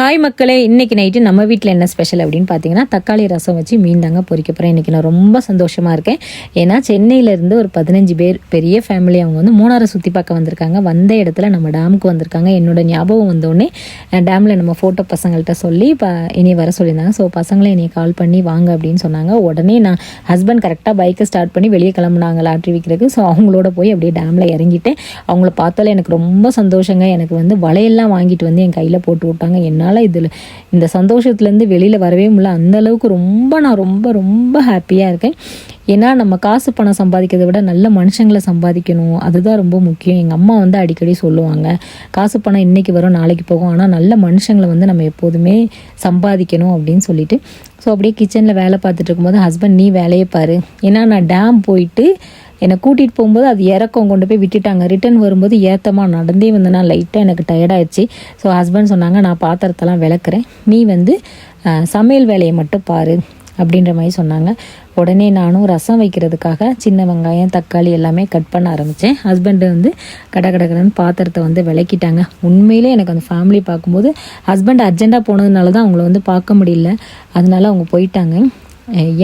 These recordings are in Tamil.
ஹாய் மக்களே, இன்றைக்கி நைட்டு நம்ம வீட்டில் என்ன ஸ்பெஷல் அப்படின்னு பார்த்தீங்கன்னா தக்காளி ரசம் வச்சு மீன் தாங்க பொரிக்க போகிறேன். இன்றைக்கி நான் ரொம்ப சந்தோஷமாக இருக்கேன். ஏன்னா சென்னையிலேருந்து ஒரு 15 பேர் பெரிய ஃபேமிலி அவங்க வந்து மூணாரை சுற்றி பார்க்க வந்திருக்காங்க. வந்த இடத்துல நம்ம டேமுக்கு வந்திருக்காங்க. என்னோட ஞாபகம் வந்தோடனே டேமில் நம்ம ஃபோட்டோ பசங்கள்கிட்ட சொல்லி இனி வர சொல்லியிருந்தாங்க. ஸோ பசங்களே என்னை கால் பண்ணி வாங்க அப்படின்னு சொன்னாங்க. உடனே நான் ஹஸ்பண்ட் கரெக்டாக பைக்கை ஸ்டார்ட் பண்ணி வெளியே கிளம்புனாங்க லாட்ரி விற்கிறதுக்கு. ஸோ அவங்களோட போய் அப்படியே டேமில் இறங்கிட்டேன். அவங்கள பார்த்தாலே எனக்கு ரொம்ப சந்தோஷங்க. எனக்கு வந்து வலையெல்லாம் வாங்கிட்டு வந்து என் கையில் போட்டு விட்டாங்க. என்னால் இந்த சந்தோஷத்துலேருந்து வெளியில் வரவே முடியல. அந்தளவுக்கு நான் ரொம்ப ஹாப்பியாக இருக்கேன். ஏன்னா நம்ம காசு பணம் சம்பாதிக்கிறதை விட நல்ல மனுஷங்களை சம்பாதிக்கணும், அதுதான் ரொம்ப முக்கியம். எங்கள் அம்மா வந்து அடிக்கடி சொல்லுவாங்க, காசு பணம் இன்றைக்கி வரும் நாளைக்கு போகும், ஆனால் நல்ல மனுஷங்களை வந்து நம்ம எப்போதுமே சம்பாதிக்கணும் அப்படின்னு சொல்லிட்டு. ஸோ அப்படியே கிச்சனில் வேலை பார்த்துட்டு இருக்கும்போது ஹஸ்பண்ட் நீ வேலையை பாரு, ஏன்னா நான் டேம் போயிட்டு என்னை கூட்டிகிட்டு போகும்போது அது இறக்கம் கொண்டு போய் விட்டுட்டாங்க. ரிட்டன் வரும்போது ஏத்தமாக நடந்தே வந்தேன்னா லைட்டாக எனக்கு டயர்டாயிடுச்சு. ஸோ ஹஸ்பண்ட் சொன்னாங்க நான் பாத்திரத்தெல்லாம் விளக்குறேன், நீ வந்து சமையல் வேலையை மட்டும் பாரு அப்படின்ற மாதிரி சொன்னாங்க. உடனே நானும் ரசம் வைக்கிறதுக்காக சின்ன வெங்காயம் தக்காளி எல்லாமே கட் பண்ண ஆரம்பித்தேன். ஹஸ்பண்டு வந்து கடன்னு பாத்திரத்தை வந்து விளக்கிட்டாங்க. உண்மையிலே எனக்கு அந்த ஃபேமிலி பார்க்கும்போது ஹஸ்பண்ட் அர்ஜென்ட்டாக போனதுனால தான் அவங்கள வந்து பார்க்க முடியல, அதனால அவங்க போயிட்டாங்க.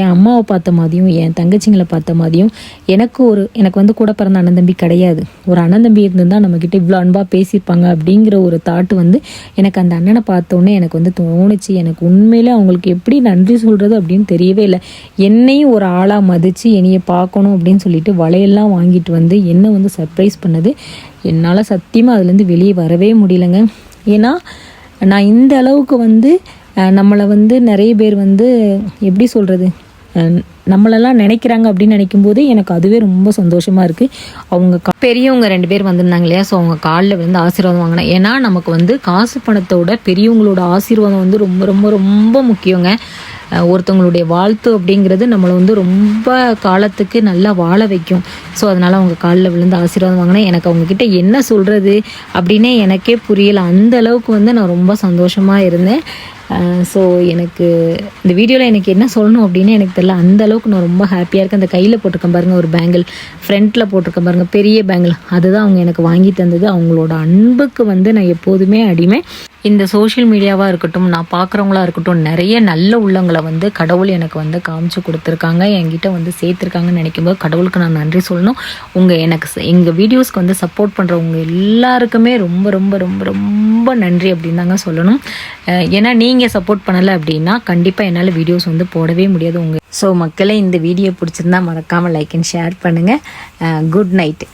என் அம்மாவை பார்த்த மாதிரியும் என் தங்கச்சிங்களை பார்த்த மாதிரியும் எனக்கு வந்து கூட பிறந்த அண்ணன் தம்பி கிடையாது. ஒரு அண்ணன் தம்பி இருந்திருந்தால் நம்மக்கிட்ட இவ்வளோ அன்பாக பேசியிருப்பாங்க அப்படிங்கிற ஒரு தாட்டு வந்து எனக்கு அந்த அண்ணனை பார்த்தோன்னே எனக்கு வந்து தோணுச்சு. எனக்கு உண்மையிலே அவங்களுக்கு எப்படி நன்றி சொல்கிறது அப்படின்னு தெரியவே இல்லை. என்னையும் ஒரு ஆளாக மதித்து என்னையை பார்க்கணும் அப்படின்னு சொல்லிட்டு வலையெல்லாம் வாங்கிட்டு வந்து என்னை வந்து சர்ப்ரைஸ் பண்ணது. என்னால் சத்தியமாக அதுலேருந்து வெளியே வரவே முடியலைங்க. ஏன்னா நான் இந்த அளவுக்கு வந்து நம்மளை வந்து நிறைய பேர் வந்து எப்படி சொல்கிறது, நம்மளெல்லாம் நினைக்கிறாங்க அப்படின்னு நினைக்கும்போது எனக்கு அதுவே ரொம்ப சந்தோஷமாக இருக்குது. அவங்க பெரியவங்க 2 பேர் வந்திருந்தாங்க இல்லையா, ஸோ அவங்க காலில் வந்து ஆசீர்வாதம் வாங்கினேன். ஏன்னா நமக்கு வந்து காசு பணத்தோட பெரியவங்களோட ஆசீர்வாதம் வந்து ரொம்ப ரொம்ப ரொம்ப முக்கியங்க. ஒருத்தவங்களுடைய வாழ்த்து அப்படிங்கிறது நம்மளை வந்து ரொம்ப காலத்துக்கு நல்லா வாழ வைக்கும். ஸோ அதனால் அவங்க காலில் விழுந்து ஆசீர்வாதம் வாங்கினேன். எனக்கு அவங்கக்கிட்ட என்ன சொல்கிறது அப்படின்னே எனக்கே புரியலை. அந்த அளவுக்கு வந்து நான் ரொம்ப சந்தோஷமாக இருந்தேன். ஸோ எனக்கு இந்த வீடியோவில் எனக்கு என்ன சொல்லணும் அப்படின்னு எனக்கு தெரியல. அந்த அளவுக்கு நான் ரொம்ப ஹாப்பியாக இருக்கேன். அந்த கையில் போட்டிருக்கேன் பாருங்கள் ஒரு பேங்கிள், ஃப்ரண்ட்டில் போட்டிருக்கேன் பாருங்கள் பெரிய பேங்கிள், அதுதான் அவங்க எனக்கு வாங்கி தந்தது. அவங்களோட அன்புக்கு வந்து நான் எப்போதுமே அடிமை. இந்த சோஷியல் மீடியாவாக இருக்கட்டும், நான் பார்க்குறவங்களா இருக்கட்டும், நிறைய நல்ல உள்ளங்களை வந்து கடவுள் எனக்கு வந்து காமிச்சு கொடுத்துருக்காங்க, என்கிட்ட வந்து சேர்த்துருக்காங்கன்னு நினைக்கும்போது கடவுளுக்கு நான் நன்றி சொல்லணும். எங்கள் வீடியோஸ்க்கு வந்து சப்போர்ட் பண்ணுறவங்க எல்லாருக்குமே ரொம்ப ரொம்ப ரொம்ப ரொம்ப நன்றி அப்படின்னு தாங்க சொல்லணும். ஏன்னா நீங்கள் சப்போர்ட் பண்ணலை அப்படின்னா கண்டிப்பாக என்னால் வீடியோஸ் வந்து போடவே முடியாது. ஸோ மக்களே, இந்த வீடியோ பிடிச்சிருந்தா மறக்காமல் லைக் அண்ட் ஷேர் பண்ணுங்கள். Good night.